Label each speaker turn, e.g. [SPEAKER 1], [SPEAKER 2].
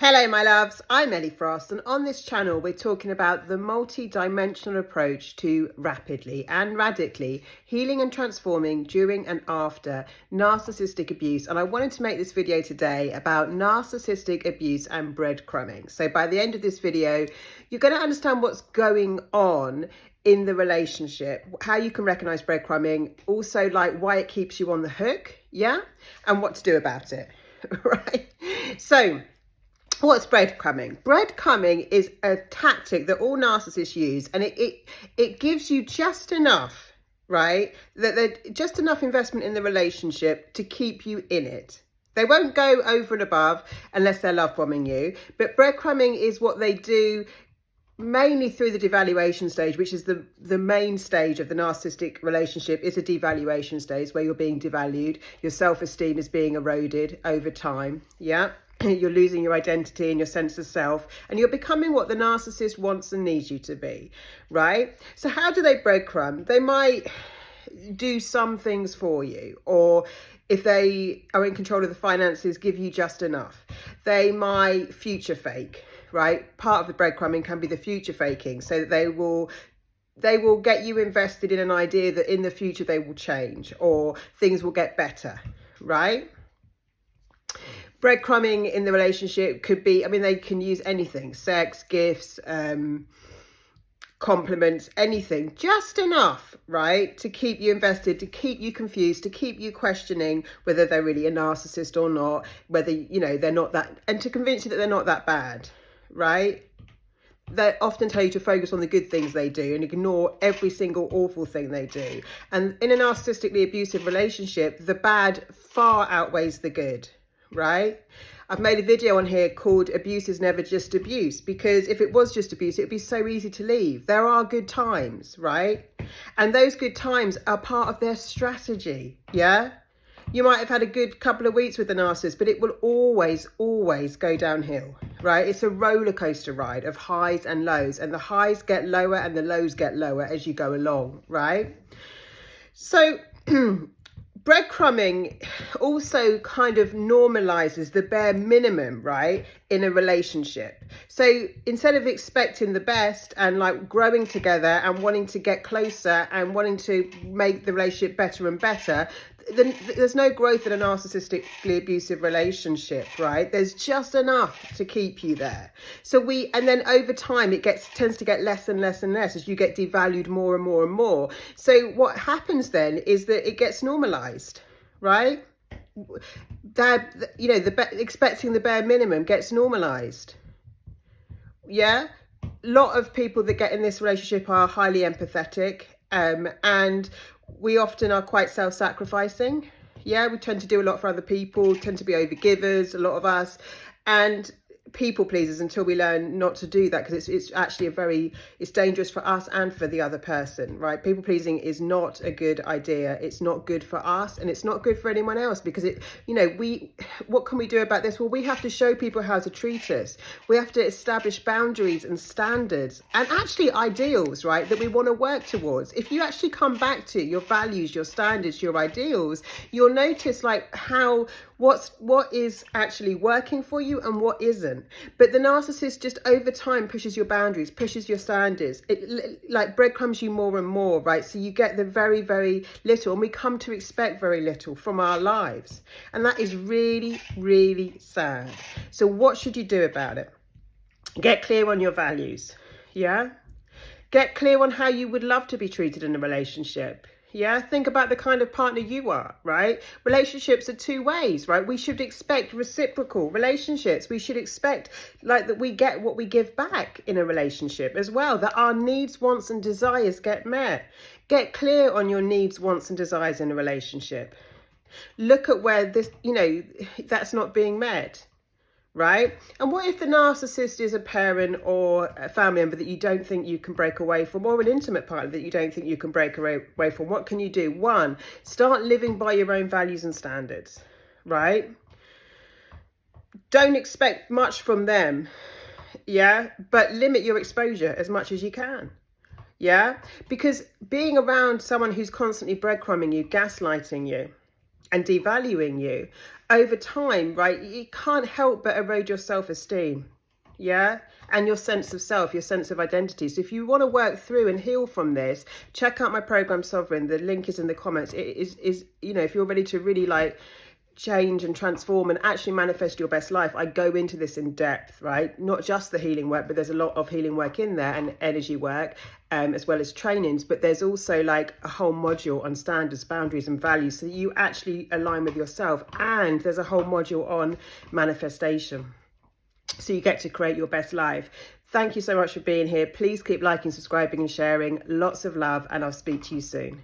[SPEAKER 1] Hello my loves, I'm Ellie Frost, and on this channel we're talking about the multi-dimensional approach to rapidly and radically healing and transforming during and after narcissistic abuse. And I wanted to make this video today about narcissistic abuse and breadcrumbing. So by the end of this video, you're going to understand what's going on in the relationship, how you can recognize breadcrumbing, also like why it keeps you on the hook, and what to do about it, right? So what's breadcrumbing? Breadcrumbing is a tactic that all narcissists use, and it gives you just enough, right? Just enough investment in the relationship to keep you in it. They won't go over and above unless they're love bombing you, but breadcrumbing is what they do mainly through the devaluation stage, which is the main stage of the narcissistic relationship. Is a devaluation stage where you're being devalued, your self-esteem is being eroded over time, you're losing your identity and your sense of self, and you're becoming what the narcissist wants and needs you to be, right? So how do they breadcrumb? They might do some things for you, or if they are in control of the finances, give you just enough. They might future fake, right? Part of the breadcrumbing can be the future faking, so that they will get you invested in an idea that in the future they will change or things will get better, right? Breadcrumbing in the relationship could be, they can use anything: sex, gifts, compliments, anything, just enough, right, to keep you invested, to keep you confused, to keep you questioning whether they're really a narcissist or not, whether, they're not that, and to convince you that they're not that bad, right? They often tell you to focus on the good things they do and ignore every single awful thing they do. And in a narcissistically abusive relationship, the bad far outweighs the good, right? I've made a video on here called Abuse is Never Just Abuse, because if it was just abuse, it'd be so easy to leave. There are good times, right? And those good times are part of their strategy, You might have had a good couple of weeks with the narcissist, but it will always go downhill, right? It's a roller coaster ride of highs and lows, and the highs get lower and the lows get lower as you go along, right? So breadcrumbing also kind of normalizes the bare minimum, right, in a relationship. So instead of expecting the best and like growing together and wanting to get closer and wanting to make the relationship better and better, there's no growth in a narcissistically abusive relationship, right? There's just enough to keep you there. And then over time it tends to get less and less and less as you get devalued more and more and more. So what happens then is that it gets normalized, right? Expecting the bare minimum gets normalized. A lot of people that get in this relationship are highly empathetic, and we often are quite self-sacrificing. We tend to do a lot for other people, tend to be overgivers, a lot of us, and people pleasers until we learn not to do that, because it's actually it's dangerous for us and for the other person, right? People pleasing is not a good idea. It's not good for us, and it's not good for anyone else, because what can we do about this? Well, we have to show people how to treat us. We have to establish boundaries and standards and actually ideals, right, that we want to work towards. If you actually come back to your values, your standards, your ideals, you'll notice like what is actually working for you and what isn't. But the narcissist just over time pushes your boundaries, pushes your standards. It like breadcrumbs you more and more, right? So you get the very, very little, and we come to expect very little from our lives. And that is really, really sad. So what should you do about it? Get clear on your values, Get clear on how you would love to be treated in a relationship. Think about the kind of partner you are, right? Relationships are two ways, right? We should expect reciprocal relationships. We should expect like that we get what we give back in a relationship as well, that our needs, wants and desires get met. Get clear on your needs, wants and desires in a relationship. Look at where this, that's not being met. Right? And what if the narcissist is a parent or a family member that you don't think you can break away from, or an intimate partner that you don't think you can break away from? What can you do? One, start living by your own values and standards, right? Don't expect much from them, but limit your exposure as much as you can. Because being around someone who's constantly breadcrumbing you, gaslighting you and devaluing you over time, right, you can't help but erode your self-esteem. Yeah, and your sense of self, your sense of identity. So if you want to work through and heal from this, check out my program Sovereign. The link is in the comments. It is you know, if you're ready to really like change and transform and actually manifest your best life, I go into this in depth, right? Not just the healing work, but there's a lot of healing work in there, and energy work, as well as trainings. But there's also like a whole module on standards, boundaries and values, so that you actually align with yourself. And there's a whole module on manifestation, so you get to create your best life. Thank you so much for being here. Please keep liking, subscribing and sharing. Lots of love, and I'll speak to you soon.